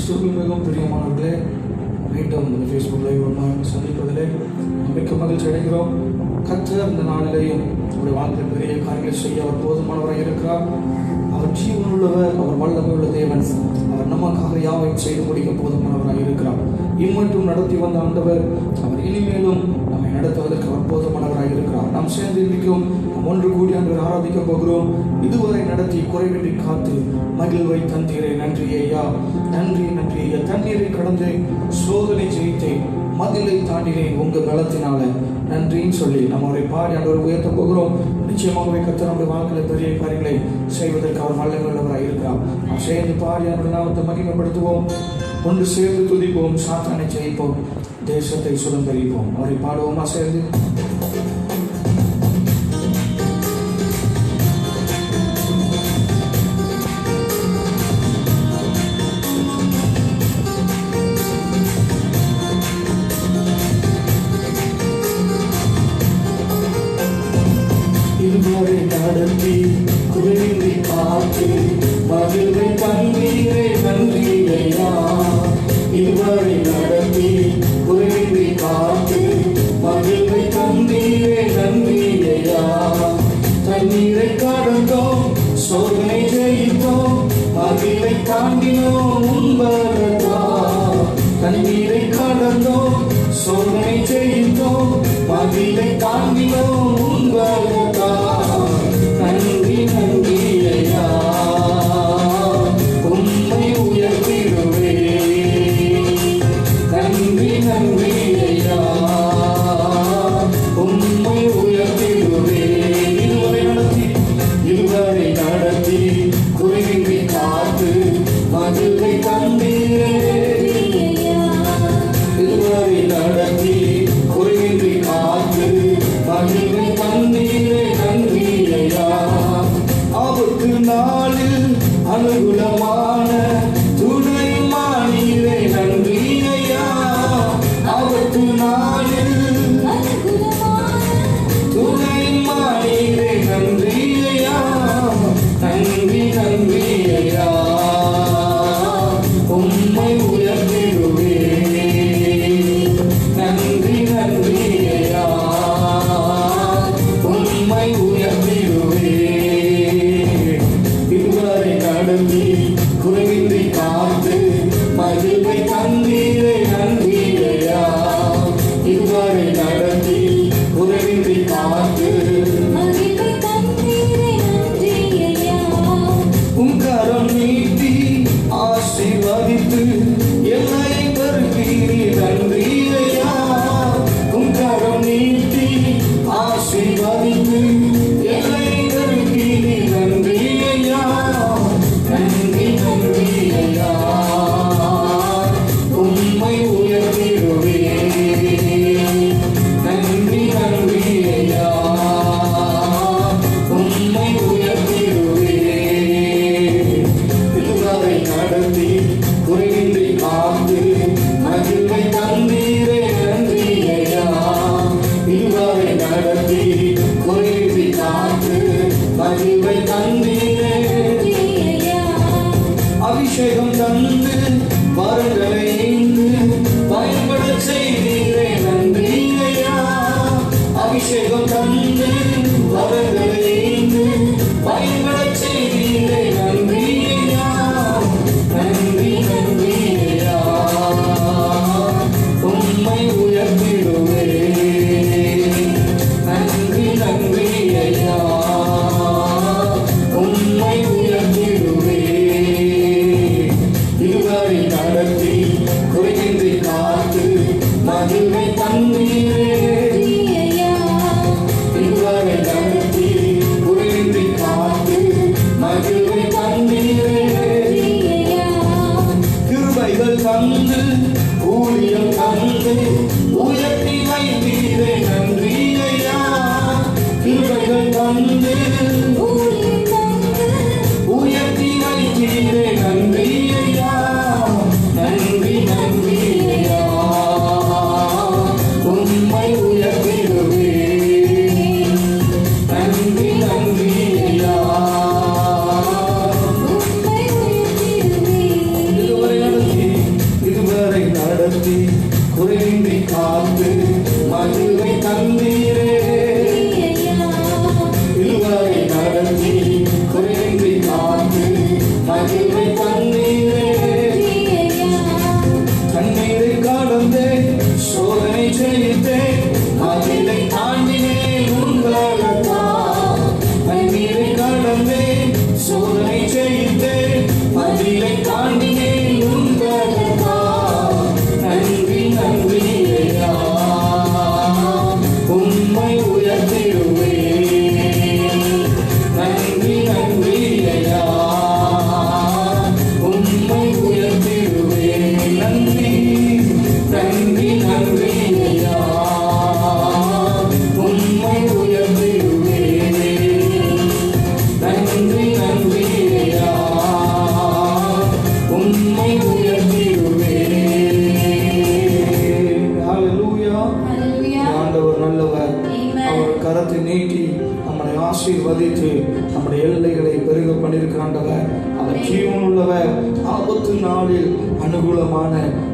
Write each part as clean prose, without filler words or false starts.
கிறிஸ்துவுக்குள் மிகவும் பிரியமானவர்களே, மீண்டும் இந்த ஃபேஸ்புக் லைவ் சந்திப்பதிலே மிக்க மகிழ்ச்சி அடைகிறோம். கர்த்தர் இந்த நாளிலேயும் நம்முடைய வாழ்க்கையில் பெரிய காரியங்களை செய்ய அவர் போதுமானவராக இருக்கிறார். அவர் ஜீவனுள்ளவர், அவர் வல்லமை உள்ள தேவன். அவர் நமக்காக யாவையும் செய்து முடிக்க போதுமானவராக இருக்கிறார். இம்மட்டும் நடத்தி வந்த ஆண்டவர் அவர் இனிமேலும் நம்மை நடத்துவதற்கு அவர் போதுமானவராக இருக்கிறார். நாம் சேர்ந்து இருக்கும் ஒன்று கூடி ஆண்டவர் ஆராதிக்க போகிறோம். இதுவரை நடத்தி குறைவின்றி காத்து மகிழ்வை தந்தீரே, நன்றி ஐயா, நன்றி நன்றி ஐயா. தண்ணீரை கடந்து சோதனை ஜெயித்தேன், மதிலை தாண்டினேன் உங்க பலத்தினால, நன்றின்னு சொல்லி நம்ம அவரை பாடி ஆண்டவர் உயர்த்த போகிறோம். நிச்சயமாகவே கர்த்தர் நம்முடைய வாழ்க்கையில் பெரிய காரியங்களை செய்வதற்கு அவர் வல்லமை உள்ளவராக இருக்கிறார். நாம் சேர்ந்து பாடி ஆண்டவர் நாமத்தை மகிமைப்படுத்துவோம், ஒன்று சேர்ந்து துதிப்போம், சாத்தானை ஜெயிப்போம், தேசத்தை சுதந்திரிப்போம். அவரை பாடுவோமா சேர்ந்து? இதுவரை நடத்தி குறைவின்றி காத்து மகிழ்வை தந்தீரே, நன்றி ஐயா. இதுவரை நடத்தி குறைவின்றி காத்து மகிழ்வை தந்தீரே, நன்றி ஐயா. தண்ணீரை கடந்தோம், சோதனை ஜெயித்தோம், மகிழ்வை தாண்டினோம் உன்பதா. தண்ணீரை கடந்தோம், சோதனை ஜெயித்தோம், மகிழ்வை தாண்டினோம் உன்பதா. நன்றி நன்றி ஐயா, உம்மை உயர்த்திடுவே. நன்றி நன்றி ஐயா, உம்மை உயர்த்திடுவே. இதுவரை நடத்தி குறைவின்றி காத்து மகிழ்வை தந்தீரே. இதுவரை நடத்தி குறைவின்றி காத்து மகிழ்வை தந்தீரே, நன்றி ஐயா. ஆபத்து நாளில் அனுகூலமான துணை மானீரே, நன்றி ஐயா. ஆபத்து நாளில் துணை மானீரே, நன்றி ஐயா. நன்றி நன்றி ஐயா, உம்மை உயர்த்திடுவே. நன்றி நன்றி ஐயா, உம்மை உயர்த்திடுவே. இதுவரை நடத்தி குறைவின்றி காத்து மகிழ்வை தந்தீரே, நன்றி ஐயா. இதுவரை நடத்தி குறைவின்றி காத்து மகிழ்வை தந்தீரே, நன்றி ஐயா. உம் கரம் நீட்டி ஆசீர்வதித்து என்னை பெருக்கீரீர், நன்றி ஐயா. உம் கரம் நீட்டி ஆசீர்வதித்து என்னை பெருக்கீரீர், நன்றி ஐயா. நன்றி நன்றி ஐயா, உம்மை உயர்த்திடுவே. நன்றி நன்றி ஐயா, உம்மை உயர்த்திடுவே. இதுவரை நடத்தி குறைவின்றி காத்து மகிழ்வை தந்தீரே, நன்றி ஐயா. இதுவரை நடத்தி குறைவின்றி காத்து மகிழ்வை தந்தீரே. அபிஷேகம் தந்து வரங்களை ஈந்து பயன்பட செய்தீரே, நன்றி ஐயா. அபிஷேகம் தந்து வரங்களை ஈந்து பயன்பட செய்தீரே, நன்றி ஐயா. நன்றி நன்றி ஐயா, உம்மை உயர்த்திடுவே. நன்றி நன்றி ஐயா, உம்மை உயர்த்திடுவே. இதுவரை நடத்தி காத்து மகிழ்வை தந்தீரே. இதுவரை நடத்தி குறையின்றி காத்து மகிழ்வை தந்தீரே. கண்ணீரை கடந்தே சோதனை ஜெயித்தே மகிழை தாண்டினேன் உங்களா. கண்ணீரை கடந்தே சோதனை ஜெயித்தே மகிழை தாண்டினேன் உங்களா. நன்றி நன்றி ஐயா, உம்மை உயர்த்திடுவேன். நன்றி நன்றி ஐயா, உம்மை உயர்த்திடுவேன். நன்றி நன்றி நன்றி ஐயா, உம்மை உயர்த்திடுவேன். நன்றி நன்றி ஐயா, உம்மை உயர்த்திடுவேன். ஹல்லேலூயா. ஆண்டவர் நல்லவர். அவர் கரத்தை நீட்டி நம்மை ஆசீர்வதித்து நம்முடைய எல்லைகளை பெருக பண்ணியிருக்கிறாண்டவர். அவர் ஜீவனுள்ளவர், ஆபத்து நாளில் அனுகூலமான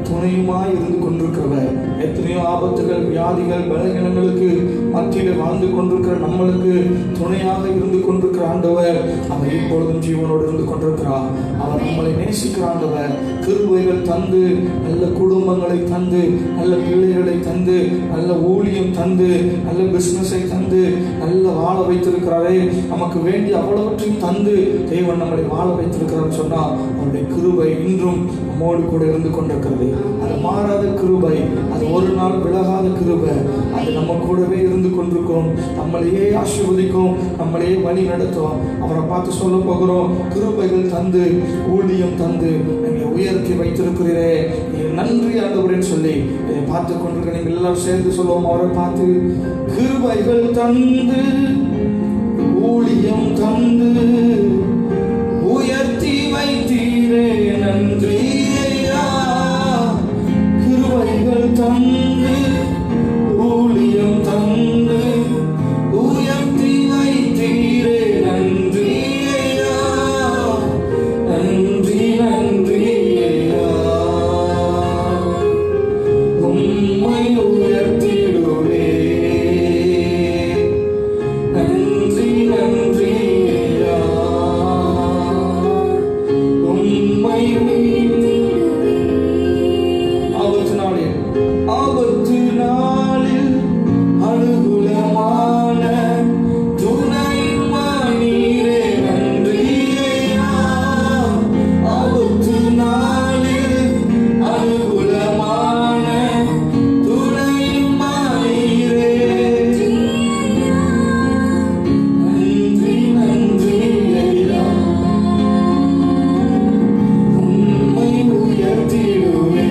துணையுமாய் இருந்து கொண்டிருக்கிறவர். எத்தனையோ ஆபத்துகள், வியாதிகள், பலகீனங்களுக்கு மத்தியில் வாழ்ந்து கொண்டிருக்கிற நம்மளுக்கு துணையாக இருந்து கொண்டிருக்கிற ஆண்டவர் அவர் இப்பொழுதும் ஜீவனோடு இருந்து கொண்டிருக்கிறார். அவர் நம்மளை நேசிக்கிற ஆண்டவர். கிருபைகள் தந்து, நல்ல குடும்பங்களை தந்து, நல்ல பிள்ளைகளை தந்து, நல்ல ஊழியம் தந்து, நல்ல பிசினஸை தந்து, நல்ல வாழ வைத்திருக்கிறாரே. நமக்கு வேண்டிய அவ்வளவற்றையும் தந்து தேவன் நம்மளை வாழ வைத்திருக்கிறார் சொன்னால் அவருடைய கிருபை இன்றும் நம்மோடு கூட இருந்து கொண்டிருக்கிறது. அது மாறாத கிருபை, அது ஒரு நாள் விலகாத கிருபை. அது நம்ம கூடவே இருந்து கொண்டிருக்கும், நம்மளையே ஆசீர்வதிக்கும், நம்மளையே வழி நடத்தும். அவரை பார்த்து சொல்ல போகிறோம், கிருபைகள் தந்து, ஊழியம் தந்து என்னை உயர்த்தி வைத்திருக்கிறீரே, நன்றி ஆண்டவரேன்னு சொல்லி இதை பார்த்து கொண்டிருக்க நீங்கள் எல்லாரும் சேர்ந்து சொல்லுவோம். அவரை பார்த்து, கிருபைகள் தந்து, ஊழியம் தந்து, உயர்த்தி வைத்தீரே, நன்றி ஐயா. கிருபைகள் தந்து, ஊழியம் தந்து, உயர்த்தி வைத்தீரே, நன்றி ஐயா. நன்றி நன்றி ஐயா, உம்மை உயர்த்திடுவே. நன்றி நன்றி ஐயா, உம்மை ஆபத்து நாளில், ஆபத்து நாளில் அனுகூலமான துணைமானீரே, நன்றி ஐயா. ஆபத்து நாளில் அனுகூலமான துணைமானீரே, நன்றி நன்றி ஐயா, உம்மை உயர்த்திடுவே.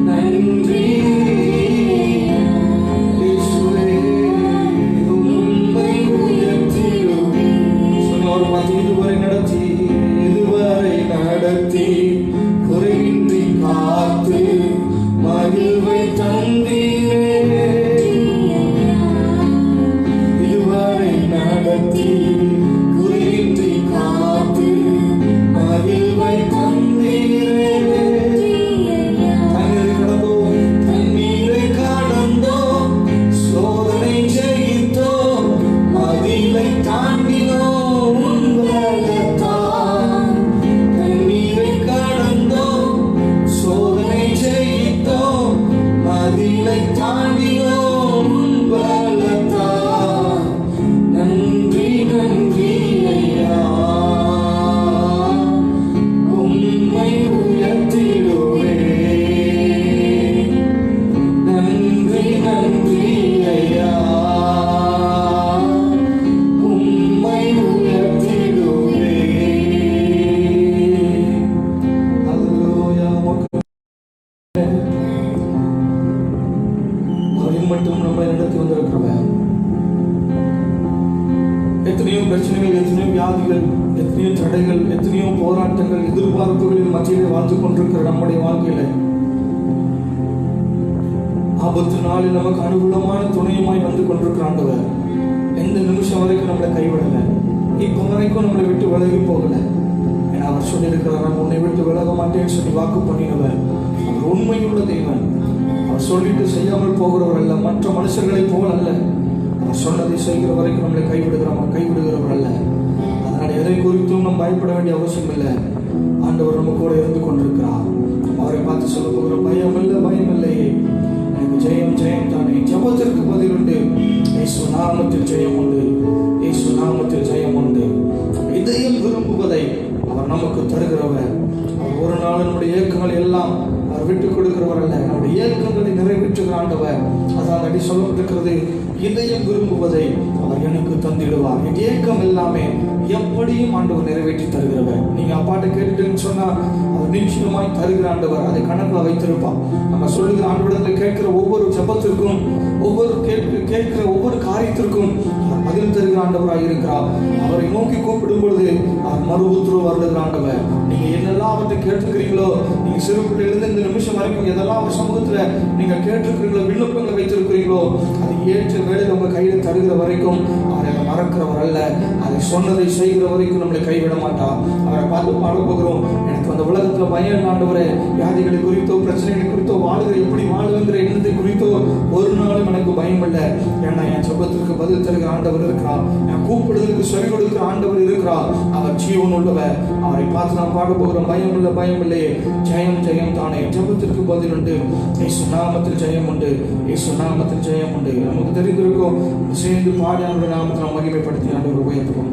நன்றி இயேசுவே, உம்மை உயர்த்திடுவே. சொன்னவர் பார்த்து, இதுவரை நடத்தி, இதுவரை நடத்தி குறையின்றி காத்து மகிழ்வை தந்தீரே. இதுவரை நடத்தி குறையின்றி காத்து மகிழ்வை தந்தீரே. தண்ணீரை கடந்தோம், தண்ணீரை கடந்தோம், சோதனை ஜெயித்தோம், மதிலை தாண்டினோம் உங்களத்தான். தண்ணீரை கடந்தோம், சோதனை ஜெயித்தோம், மதிலை தாண்டினோம் உங்களத்தான். நன்றி நன்றி ஐயா, உம்மை உயர்த்திடுவே. நன்றி நன்றி ஐயா, உம்மை உயர்த்திடுவே. ஹல்லேலூயா. அவர் மட்டும் நம்மை நடத்தி வந்திருக்கிறவர். எத்தனையோ பிரச்சனைகள், எத்தனையோ வியாதிகள், எத்தனையோ தடைகள், எத்தனையோ போராட்டங்கள், எதிர்பார்ப்புகளின் மத்தியிலே வாழ்ந்து கொண்டிருக்கிற நம்முடைய வாழ்க்கையில ஆபத்து நாளில் நமக்கு அனுகூலமான துணையுமாய் வந்து கொண்டிருக்கிற ஆண்டவர் எந்த நிமிஷம் வரைக்கும் நம்மளை கைவிடலை, இப்ப வரைக்கும் நம்மளை விட்டு விலகி போகல. ஏன்னா அவர் சொல்லியிருக்கிறார், நான் உன்னை விட்டு விலக மாட்டேன்னு சொல்லி வாக்கு பண்ணினவர். அவர் உண்மையுள்ள தேவன். அவர் சொல்லிட்டு செய்யாமல் போகிறவர் அல்ல, மற்ற மனுஷர்களை போல் அல்ல. அவர் சொன்னதை செய்கிற வரைக்கும் நம்மளை கைவிடுகிறவர் அல்ல. அதனால் எதை குறித்தும் நாம் பயப்பட வேண்டிய அவசியம் இல்லை. ஆண்டவர் நம்ம கூட இருந்து கொண்டிருக்கிறார். அவரை பார்த்து சொல்ல போகிற பயம் இல்லையே, எனக்கு ஜெயம் ஜெயம் தானே. ஜெபத்திற்கு பதில் உண்டு. இயேசு நாமத்தில் ஜெயம் உண்டு. இயேசு நாமத்தில் ஜெயம் உண்டு. இதயம் விரும்புவதை அவர் நமக்கு தருகிறவர். அவர் ஒரு நாள் நம்முடைய இயக்கங்கள் எல்லாம் அவர் விட்டுக் கொடுக்கிறவர் அல்ல, நம்முடைய இயக்கங்களை நிறைவேற்றுகிற ஆண்டவர். அதான் அடி சொல்லப்பட்டிருக்கிறது, இதயம் விரும்புவதை அவர் எனக்கு தந்திடுவார். என் இயக்கம் எல்லாமே எப்படியும் ஆண்டவர் நிறைவேற்றி தருகிறவர். நீங்க அப்பாட்ட கேட்டுன்னு சொன்னா அவர் நிச்சயமாய் தருகிற ஆண்டவர். அதை கணக்குல வைத்திருப்பான். நம்ம சொல்லுகிற ஆண்டவரிடத்தில் கேட்கிற ஒவ்வொரு ஜபத்திற்கும், கேட்கிற ஒவ்வொரு காரியத்திற்கும் அவர் பதில் தருகிற ஆண்டவராக இருக்கிறார். அவரை நோக்கி கூப்பிடும் பொழுது அவர் மறு உத்தரவு வருகிற ஆண்டவர். நீங்க என்னெல்லாம் அவர்கிட்ட கேட்டுக்கிறீங்களோ, நீங்க சிறு பிள்ளையிலிருந்து இந்த நிமிஷம் வரைக்கும் எதெல்லாம் அவர் சமூகத்துல நீங்க கேட்டுக்கிறீங்களோ, விண்ணப்பங்களை வைத்திருக்கிறீங்களோ, அது ஏற்ற வேளையில் உங்க கையில தருகிற வரைக்கும் அவரை மறக்கிறவர் அல்ல. அதை சொன்னதை செய்கிற வரைக்கும் நம்மளை கைவிட மாட்டார். அவரை பார்த்து பாட போகிறோம், எனக்கு அந்த உலகத்துல பயம் ஆண்டவரே, வியாதிகளை குறித்தோ பிரச்சனைகளை குறித்தோ வாழுகிற எப்படி வாழுங்கிற எண்ணத்தை குறித்தோ ஒரு நாளும் எனக்கு பயம் இல்லை. ஏன்னா என் ஜெபத்திற்கு பதில் தருகிற ஆண்டவர் இருக்கிறார். என் கூப்பிடுதலுக்கு செவி கொடுக்கிற ஆண்டவர் இருக்கிறார். அவர் ஜீவன் உள்ளவர். அவரை பார்த்து நான் பாட போகிறோம், பயம் இல்லையே, ஜெயம் ஜெயம் தானே. ஜெபத்திற்கு பதில் உண்டு. இயேசு நாமத்தில் ஜெயம் உண்டு. இயேசு நாமத்தில் ஜெயம் உண்டு. நமக்கு தெரிந்திருக்கும், சேர்ந்து பாடி ஆண்டவருடைய நாமத்தை நாம் மகிமைப்படுத்தி ஆண்டவர் உயர்த்துவோம்.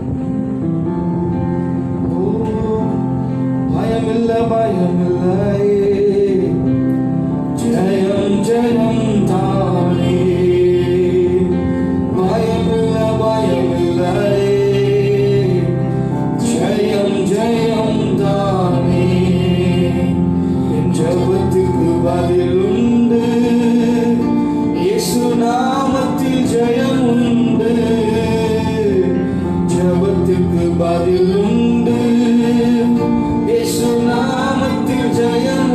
பயமில்லை, ஜெயம் ஜெயம் தானே. பயமில்லை, ஜெயம் ஜெயம் தானே. என் ஜெபத்துக்கு பதில் உண்டு. இயேசு நாமத்தில் ஜெயம் உண்டு. ஜெபத்துக்கு பதில் உண்டு. இயேசு நாமத்தில் ஜெயம்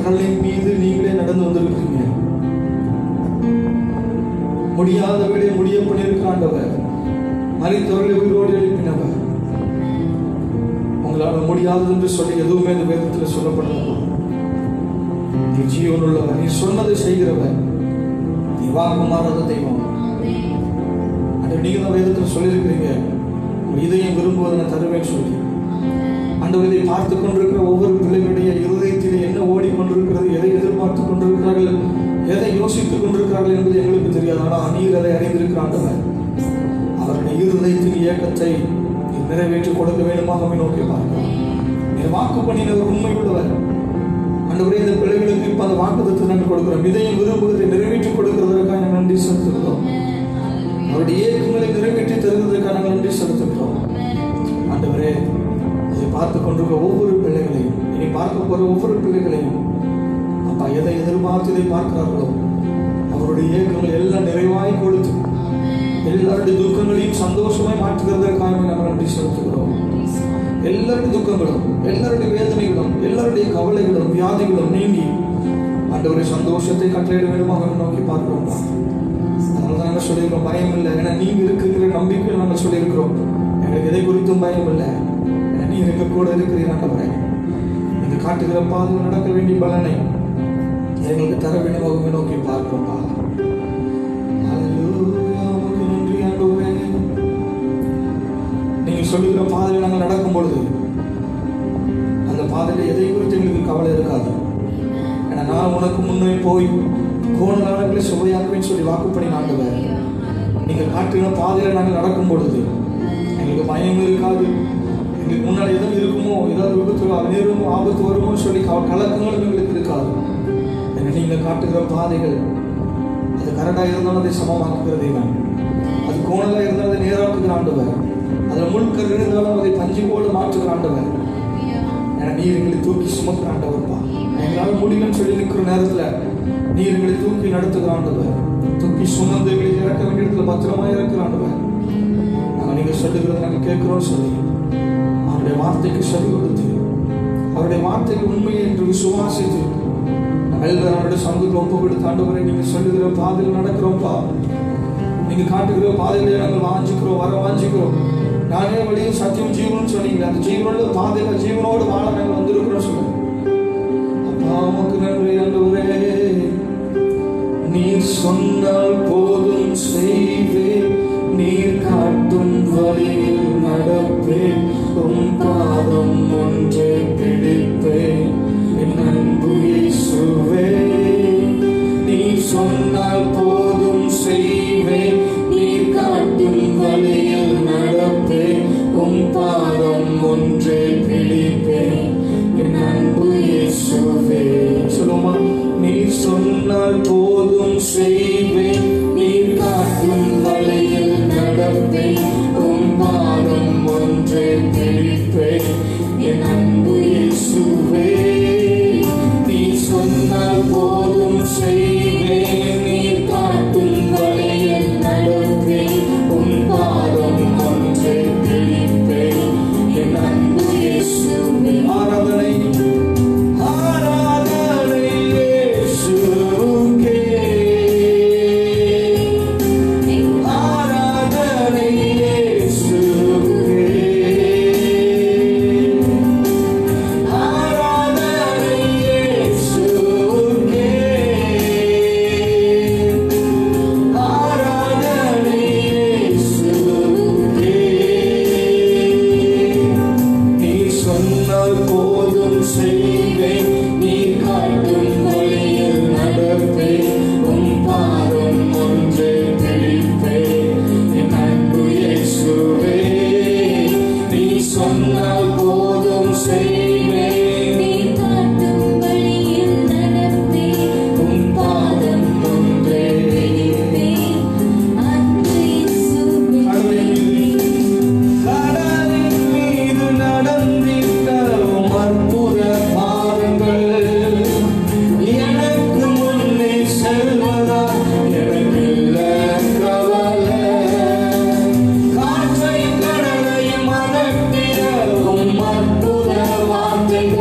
கடலின் மீது நீங்களே நடந்து வந்திருக்கீங்க. முடியாதவர்களே முடிய பண்ணியிருக்க ஆண்டவர், மரித்தவர்களை உயிரோடு எழுப்பினவர், உங்களை உங்களால் முடியாதது என்று சொல்லி எதுவுமே இந்த வேதத்தில் சொல்லப்படலாம். நீ ஜீவனுள்ளவர், நீ சொன்னதை செய்கிறவர், நீ வாக்கு மாறாத தெய்வம். நீங்க தான் வேதத்தில் சொல்லியிருக்கிறீங்க, இதையும் விரும்புவதை நான் தருவேன் சொல்லி. ஆண்டவர், இதை பார்த்து கொண்டிருக்கிற ஒவ்வொரு பிள்ளைகளுடைய இருதயத்திலே என்ன ஓடிக்கொண்டிருக்கிறது, எதை எதிர்பார்த்து கொண்டிருக்கிறார்கள், எதை யோசித்துக் கொண்டிருக்கிறார்கள் என்பது எங்களுக்கு தெரியாது. ஆனால் நீர் அதை அறிந்திருக்கிற ஆண்டவர், அவருடைய இருதயத்தின் இயக்கத்தை நிறைவேற்றி கொடுக்க வேண்டுமாக நோக்கி பார்க்கிறோம். நீர் வாக்கு பண்ணினவர் உண்மை உள்ளவர். ஆண்டவரே, இந்த பிள்ளைகளுக்கு இப்ப அந்த வாக்குத்தத்தை நாங்கள் கொடுக்கிறோம். இதையும் விரும்புவதை நிறைவேற்றி கொடுக்கிறதற்காக நன்றி செலுத்துகிறோம். அவருடைய இயக்கங்களை நிறைவேற்றி தருவதற்காக நாங்கள் நன்றி செலுத்துகிறோம். ஆண்டவரே, இதை பார்த்து கொண்டிருக்க ஒவ்வொரு பிள்ளைகளையும், இனி பார்க்க போற ஒவ்வொரு பிள்ளைகளையும் அப்பா எதை எதிர்பார்த்து இதை பார்க்கிறார்களோ அவருடைய இயக்கங்கள் எல்லாம் நிறைவாய் கொடுத்து எல்லாருடைய துக்கங்களையும் சந்தோஷமாய் மாற்றுகிறதற்காக நாங்கள் நன்றி செலுத்துகிறோம். எல்லாருடைய துக்கங்களும், எல்லாருடைய வேதனைகளும், எல்லாருடைய கவலைகளும், வியாதிகளும் நீங்கி ஆண்டவருடைய சந்தோஷத்தை கட்டளையிட வேண்டுமாக நோக்கி பார்க்கிறோம். அதனால நாங்கள் சொல்லியிருக்கிறோம், பயம் இல்லை. ஏன்னா நீங்க இருக்கிற நம்பிக்கை நாங்கள் சொல்லியிருக்கிறோம். எங்களுக்கு எதை குறித்தும் பயம் இல்லை. ஏன்னா நீ இருக்க கூட இருக்கிறீர். ஆண்டவரே, நீங்க காட்டுகிற பாதையில் நடக்க வேண்டிய பலனை எங்களுக்கு தர வேண்டுமாக நோக்கி பார்க்கிறோம். நன்றி ஆண்டவரே. நீங்க சொல்லுகிற பாதையில் நாங்கள் நடக்கும் பொழுது அந்த பாதையில எதை குறித்து எங்களுக்கு கவலை இருக்காது. ஏன்னா நான் உனக்கு முன்னே போய் கோணலாளர்களை சுவையாக்குவேன்னு சொல்லி வாக்குப்படி ஆண்டவர், நீங்க காட்டுகிற பாதையில நாங்கள் நடக்கும் பொழுது எங்களுக்கு பயம் இருக்காது. எங்களுக்கு முன்னாடி எதுவும் இருக்குமோ, ஏதாவது விபத்து நேருமோ, ஆபத்து வருமோ சொல்லி கலக்கங்களும் எங்களுக்கு இருக்காது. ஏன்னா நீங்க காட்டுகிற பாதைகள் அது கரடா இருந்தாலும் அதை சமமாக்குகிறதே தான், அது கோணலா இருந்தாலும் அதை நேராக்குகிற ஆண்டவர், அதில் முள்கர் இருந்தாலும் அதை பஞ்சு போல மாற்றுகிற ஆண்டவர். ஏன்னா நீர் எங்களை தூக்கி சுமக்கிற ஆண்டவர்ப்பா. எங்களால் முடியும்னு சொல்லி நிற்கிற நேரத்தில் நீர் எங்களை தூக்கி நடத்துகிற ஆண்டவர், தூக்கி சுமந்து எங்களை இறக்க வேண்டிய இடத்துல பத்திரமா இருக்கிற ஆண்டவர். நாங்கள் நீங்கள் சொல்லுகிறத நாங்கள் கேட்கிறோம் சொல்லி அவருடைய வார்த்தைக்கு செவி கொடுத்து அவருடைய வார்த்தைக்கு உண்மை என்று விசுவாசித்து நாங்கள் அவருடைய சமூகத்தை ஒப்பு கொடுத்து ஆண்டவரை நீங்கள் சொல்லுகிற பாதையில் நடக்கிறோம்ப்பா. நீங்க காட்டுகிற பாதைகளை நாங்கள் வாஞ்சிக்கிறோம், வர வாஞ்சிக்கிறோம். நானே வழியும் சத்தியம் ஜீவனும் சொன்னீங்க, அந்த ஜீவனோட பாதையில ஜீவனோடு வாழ நாங்கள் வந்திருக்கிறோம் சொல்லுங்க. அப்பா உமக்கு நன்றி ஆண்டவரே. நீர் சொன்னால் போதும் செய்வேன், நீர் காட்டும் வழியில் நடப்பேன், உம் பாதம் ஒன்றே பிடிப்பேன், என் அன்பு இயேசுவே. நீர் சொன்னால் போதும் செய்வேன், நீர் காட்டும் வழியில் நடப்பேன், உம் பாதம் ஒன்றே பிடிப்பேன், என் அன்பு இயேசுவே. சொல்லுமா, நீர் சொன்னால் போதும் செய்வேன், நீர் காட்டும் வழியில் நடப்பேன், உம் பாதம் ஒன்றே பிடிப்பேன், என் அன்பு இயேசுவே. நீர் சொன்னால் போதும் செய்வேன், நீர் காட்டும் வழியில் நடப்பேன், உம் பாதம் ஒன்றே பிடிப்பேன், என் அன்பு இயேசுவே. ஆராதனை காற்றை கடலையும் அகற்றிட உம் அற்புத வார்த்தைகள்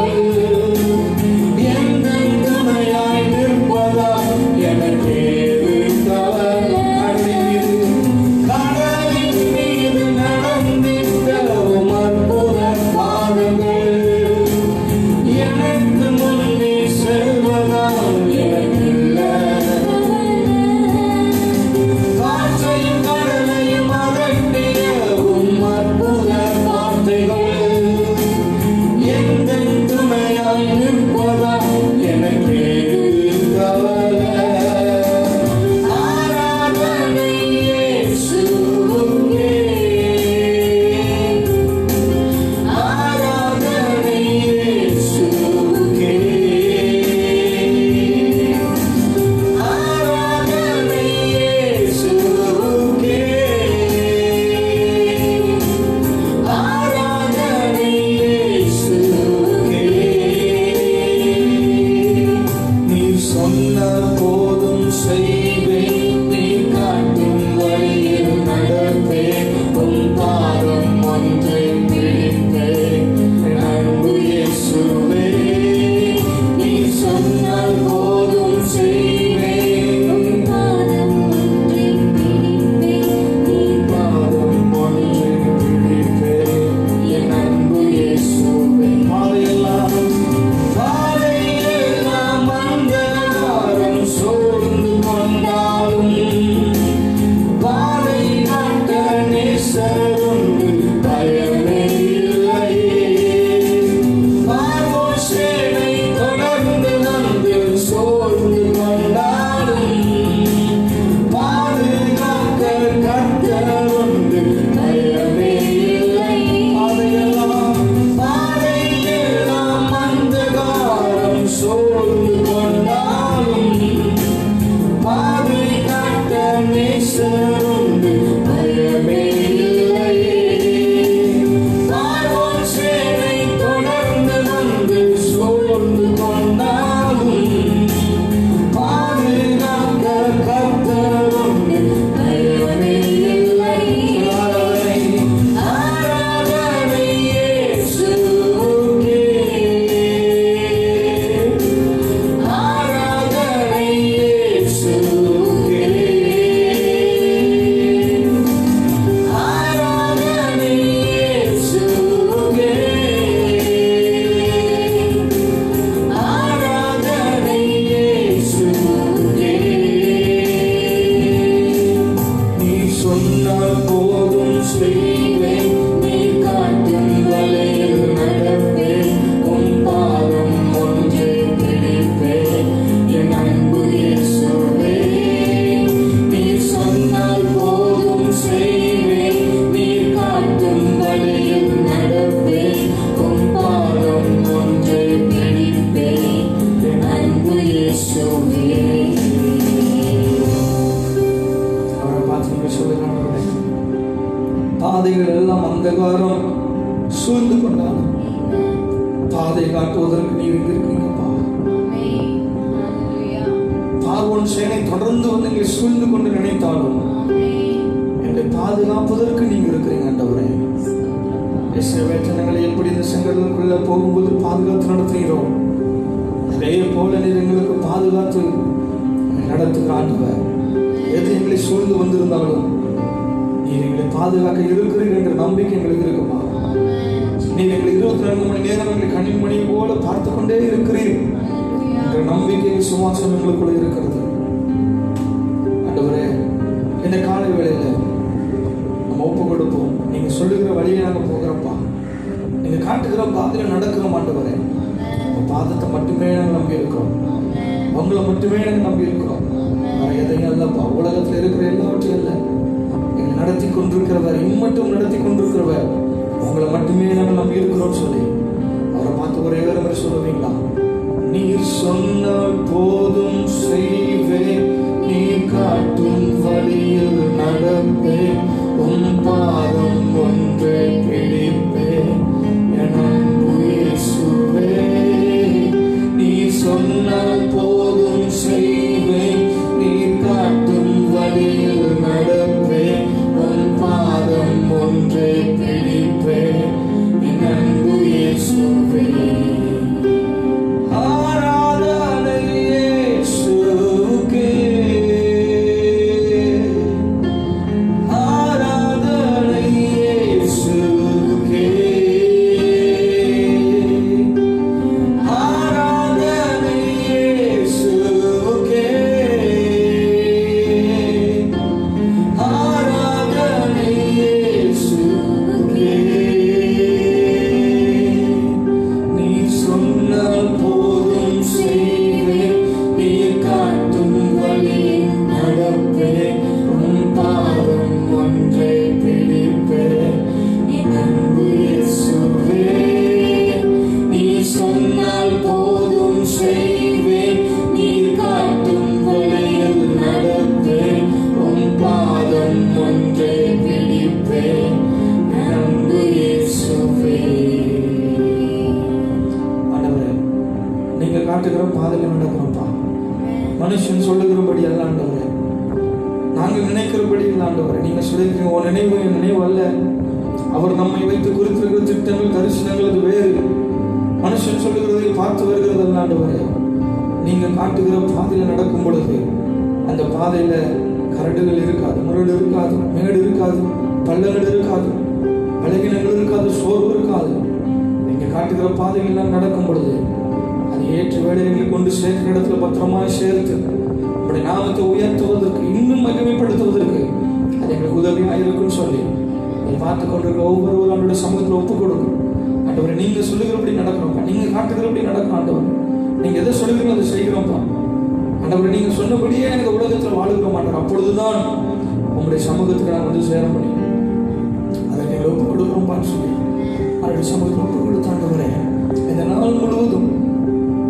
அந்தகாரம் சூழ்ந்து கொண்டாலும் பாதை காட்டுவதற்கு நீர் இங்க இருக்கீங்கப்பா. பார்வோன் சேனை தொடர்ந்து வந்து இங்கே சூழ்ந்து கொண்டு நினைத்தாலும் என்னை பாதுகாப்பதற்கு நீங்க இருக்கிறீங்க ஆண்டவரே. இஸ்ரவேல் ஜனங்களை எப்படி இந்த செங்கடலுக்குள்ள போகும்போது பாதுகாத்து நடத்துகிறோம், அதே போல நீர் எங்களுக்கு பாதுகாத்து நடத்துகிற ஆண்டவர். எது எங்களை சூழ்ந்து வந்திருந்தாலும் நீர் எங்களை பாதுகாக்க இருக்கிறீர்கள் என்ற நம்பிக்கை எங்களுக்கு இருக்குமா. நீர் எங்களை 24 மணி நேரம் எங்களை கண்ணின் மணியை போல பார்த்து கொண்டே இருக்கிறீர்கள் என்ற நம்பிக்கை விசுவாசம் எங்களுக்குள்ள இருக்கிறது ஆண்டவரே. இந்த காலை வேளையில நம்ம ஒப்பு கொடுப்போம். நீங்க சொல்லுகிற வழியை நாங்க போகிறோம்ப்பா, நீங்க காட்டுகிற பாதையில நடக்கிறோம் ஆண்டவரே. உங்க பாதத்தை மட்டுமே நாங்கள் நம்பி இருக்கிறோம், உங்களை மட்டுமே நாங்கள் நம்பி இருக்கிறோம். வேற எதையும் அல்லப்பா, உலகத்தில் இருக்கிற எல்லாவற்றையும் அல்ல, எங்களை நடத்தி கொண்டிருக்கிறவர், இம்மட்டும் நடத்தி கொண்டிருக்கிறவர் உங்களை மட்டுமே நாங்கள் நம்பி இருக்கிறோம் சொல்லி அவரை பார்த்து ஒரே ஒரு சொல்லுவீங்களா? நீர் சொன்னால் போதும் செய்வேன், நீர் காட்டும் வழியில் நடப்பேன், உன் பாதம் ஒன்றே பிடிப்பேன் என் அன்பு இயேசுவே. நீர் சொன்னால் போதும் செய்வேன், நீர் காட்டும் வழியில் நடப்பேன், உன் பாதம் ஒன்றே பிடிப்பேன் என் அன்பு இயேசுவே. மனுஷன் சொல்லுகிறபடி அல்ல ஆண்டவரே, நாங்கள் நினைக்கிறபடி இல்லை ஆண்டவரே. நீங்க சொல்லிருக்கீங்க உன் நினைவு என் நினைவு அல்ல, அவர் நம்மை வைத்து குறித்திருக்கிற திட்டங்கள் தரிசனங்கள் அது வேறு. மனுஷன் சொல்லுகிறதை பார்த்து வருகிறது அல்ல ஆண்டவரே. நீங்க காட்டுகிற பாதையில நடக்கும் பொழுது அந்த பாதையில கரடுகள் இருக்காது, முரடு இருக்காது, மேடு இருக்காது, பள்ளங்கள் இருக்காது, பலகீனங்கள் இருக்காது, சோர்வு இருக்காது. நீங்க காட்டுகிற பாதைகள் நடக்கும் பொழுது அது ஏற்ற வேலைகளை கொண்டு சேர்க்கிற இடத்துல பத்திரமாய் சேர்த்து அப்படி நாமத்தை உயர்த்துவதற்கு, இன்னும் மகிமைப்படுத்துவதற்கு அது எங்களுக்கு உதவியாக இருக்குன்னு சொல்லி நீ பார்த்து கொண்டிருக்கிற ஒவ்வொருவரும் அவருடைய சமூகத்தில் ஒப்புக் கொடுக்கும் ஆண்டவரை. நீங்க சொல்லுகிறபடி நடக்கிறோம்ப்பா, நீங்க காட்டுகிறபடி நடக்கும் ஆண்டவர். நீங்க எதை சொல்லுகிறோம் அதை செய்கிறோம்ப்பா ஆண்டவரை. நீங்க சொன்னபடியே எனக்கு உலகத்தில் வாழுகிறோம் ஆண்டவர். அப்பொழுதுதான் உங்களுடைய சமூகத்துக்கு நான் வந்து சேர முடியும். அதை நீங்கள் ஒப்புக் கொடுக்குறோம்ப்பான்னு சொல்லி அவருடைய சமூகத்தில் ஒப்புக் கொடுத்த ஆண்டவரே, இந்த நாள் முழுவதும்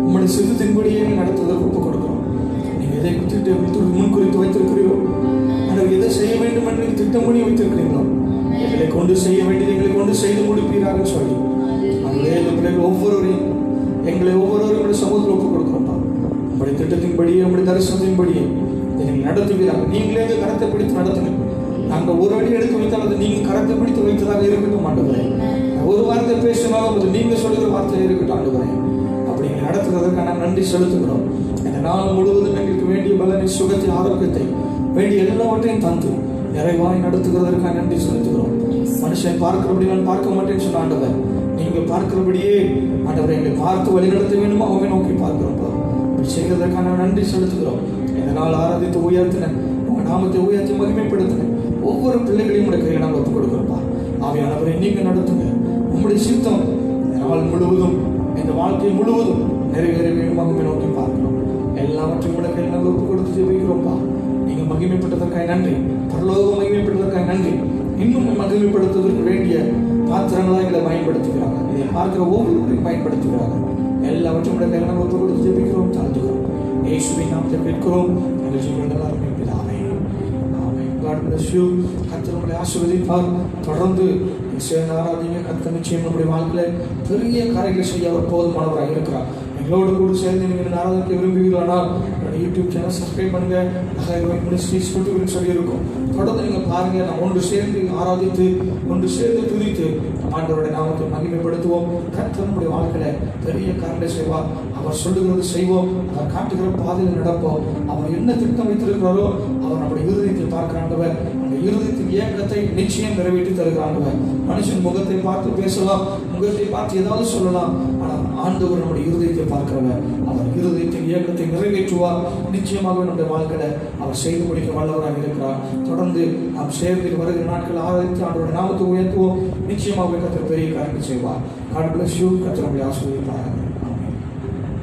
உங்களுடைய சித்தத்தின்படியே நடத்துவதற்கு ஒப்புக் கொடுக்கிறோம். நீங்க எதை முன் குறித்து வைத்திருக்கிறீரோ, ஆனால் எதை செய்ய வேண்டும் என்று திட்டம் பண்ணி வைத்திருக்கிறீங்களோ, எங்களை கொண்டு செய்ய வேண்டியது எங்களை கொண்டு செய்து முடிப்பீராக சொல்லி அந்த ஒவ்வொருவரையும் எங்களை ஒவ்வொருவரும் சமூகத்தில் ஒப்புக் கொடுக்கிறோம்ப்பா. உங்களுடைய திட்டத்தின்படியே உங்களுடைய தரிசனத்தின்படியே நீங்கள் நடத்துவீராக. நீங்களே கரத்தை பிடித்து நடத்துங்க. நாங்கள் ஒரு அடி எடுத்து வைத்தால் அது நீங்கள் கரத்தை பிடித்து வைத்ததாக இருக்கட்டும் ஆண்டவரே. ஒரு வார்த்தை பேசினாலும் அது நீங்க சொல்லுகிற வார்த்தை இருக்கட்டும் ஆண்டவரே. அப்படி நீங்கள் நடத்துவதற்கான நன்றி செலுத்துகிறோம். இந்த நாள் முழுவதும் எங்களுக்கு வேண்டிய பலனை, சுகத்தை, ஆரோக்கியத்தை, வேண்டிய எல்லாவற்றையும் தந்து நிறைவாய் நடத்துகிறதற்காக நன்றி செலுத்துகிறோம். மனுஷன் பார்க்கிறபடி நான் பார்க்க மாட்டேன்னு சொன்ன ஆண்டவர், நீங்க பார்க்கிறபடியே ஆண்டவரை எங்களை பார்த்து வழிநடத்த வேண்டுமா அவனை நோக்கி பார்க்கிறோம். செய்கிறதற்கான நன்றி செலுத்துகிறோம். இந்த நாள் ஆராதித்து உயர்த்தின உங்க நாமத்தை உயர்த்தி மகிமைப்படுத்தின ஒவ்வொரு பிள்ளைகளையும் உடைய கையில் நாங்கள் ஒப்புக் கொடுக்கிறோம்ப்பா. ஆவியானவரை நீங்க நடத்துங்க. உங்களுடைய சித்தம் இந்த நாள் முழுவதும், இந்த வாழ்க்கை முழுவதும் நிறைவேற வேண்டுமா அவனை நோக்கி பார்க்கிறோம். எல்லாவற்றையும் உடைய கையில் நாங்கள் ஒப்புக் கொடுத்து ஜெபிக்கிறோம்ப்பா. நீங்க மகிமைப்பட்டதற்காக நன்றி. பரலோகம் மகிமைப்பட்டதற்காக நன்றி. இன்னும் மகிமைப்படுத்துவதற்கு வேண்டிய பாத்திரங்களாக எங்களை பயன்படுத்துகிறாங்க. இதை பார்க்கிற ஒவ்வொருவரையும் பயன்படுத்துகிறாங்க. எல்லாவற்றையும் உடைய கையில் நாங்கள் ஒப்புக் கொடுத்து ஜெபிக்கிறோம், தாழ்த்துகிறோம். இயேசுவின் நாமத்தில் கேட்கிறோம். எங்கள் ஜீவன் எல்லாரும் ஆமென். God bless you. கர்த்தர் உங்களை ஆசீர்வதிப்பார். தொடர்ந்து சேர்ந்து ஆராதிங்க. கர்த்தர் நிச்சயம் நம்முடைய வாழ்க்கையில் பெரிய காரியங்களை செய்ய அவர் போதுமானவராக இருக்கிறார். எங்களோடு கூட சேர்ந்து நீங்கள் ஆராதிக்க விரும்புவீர்களானால் யூடியூப் சேனல் சப்ஸ்கிரைப் பண்ணுங்க. மினிஸ்ட்ரிஸ் யூடியூப்னு சொல்லி இருக்கும். தொடர்ந்து நீங்கள் பாருங்க. நாம் ஒன்று சேர்ந்து ஆராதித்து ஒன்று சேர்ந்து துதித்து ஆண்டவருடைய நாமத்தை மகிமைப்படுத்துவோம். கர்த்தர் நம்முடைய வாழ்க்கையில பெரிய காரியங்களை செய்வார். அவர் சொல்லுகிறது செய்வோம். அவர் காட்டுகிற பாதையில் நடப்போம். அவர் என்ன திட்டம் வைத்திருக்கிறாரோ அவர் நம்முடைய இருதயத்தை பார்க்கிறாண்டவர். அந்த இருதயத்தின் இயக்கத்தை நிச்சயம் நிறைவேற்றி தருகிறாண்டவர். மனுஷன் முகத்தை பார்த்து பேசலாம், முகத்தை பார்த்து ஏதாவது சொல்லலாம். ஆனால் ஆண்டவர் நம்முடைய இருதயத்தை பார்க்கிறவர். அவர் இருதயத்தின் இயக்கத்தை நிறைவேற்றுவார். நிச்சயமாக நம்முடைய வாழ்க்கையில அவர் செய்து முடிக்க வல்லவராக இருக்கிறார். தொடர்ந்து நாம் சேர்ந்து வருகிற நாட்கள் ஆராய்ச்சி ஆண்டவருடைய நாமத்தை உயர்த்துவோம். நிச்சயமாக கர்த்தர் பெரிய காரியங்கள் செய்வார். God bless you. கர்த்தர் நம்மை ஆசீர்வதிப்பார்.